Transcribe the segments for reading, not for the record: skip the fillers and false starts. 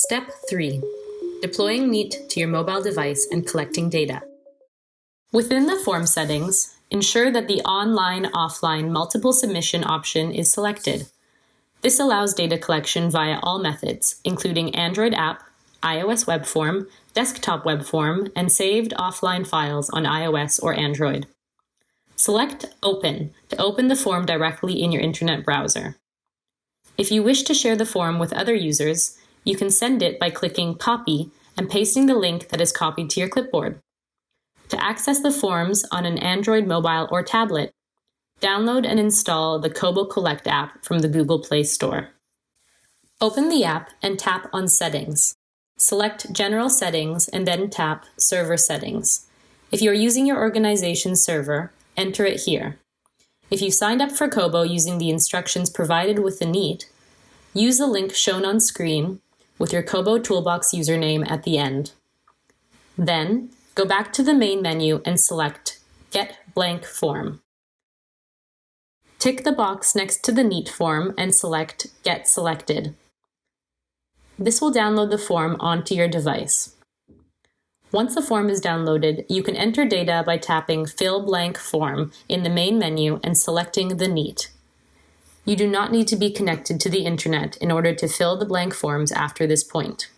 Step 3. Deploying Neat to your mobile device and collecting data. Within the form settings, ensure that the online-offline multiple submission option is selected. This allows data collection via all methods, including Android app, iOS web form, desktop web form, and saved offline files on iOS or Android. Select Open to open the form directly in your internet browser. If you wish to share the form with other users, you can send it by clicking Copy and pasting the link that is copied to your clipboard. To access the forms on an Android mobile or tablet, download and install the Kobo Collect app from the Google Play Store. Open the app and tap on Settings. Select General Settings and then tap Server Settings. If you are using your organization's server, enter it here. If you signed up for Kobo using the instructions provided with the Neat, use the link shown on screen with your Kobo Toolbox username at the end. Then, go back to the main menu and select Get Blank Form. Tick the box next to the Neat form and select Get Selected. This will download the form onto your device. Once the form is downloaded, you can enter data by tapping Fill Blank Form in the main menu and selecting the Neat. You do not need to be connected to the internet in order to fill the blank forms after this point.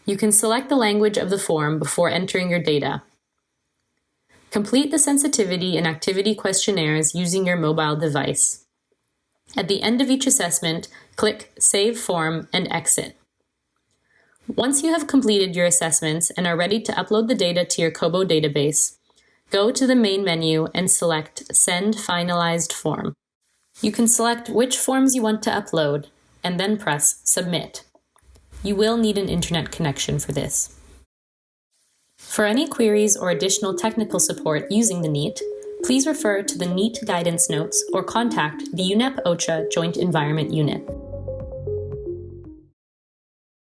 You can select the language of the form before entering your data. Complete the sensitivity and activity questionnaires using your mobile device. At the end of each assessment, click Save Form and exit. Once you have completed your assessments and are ready to upload the data to your Kobo database, go to the main menu and select Send Finalized Form. You can select which forms you want to upload and then press Submit. You will need an internet connection for this. For any queries or additional technical support using the Neat, please refer to the Neat guidance notes or contact the UNEP OCHA Joint Environment Unit.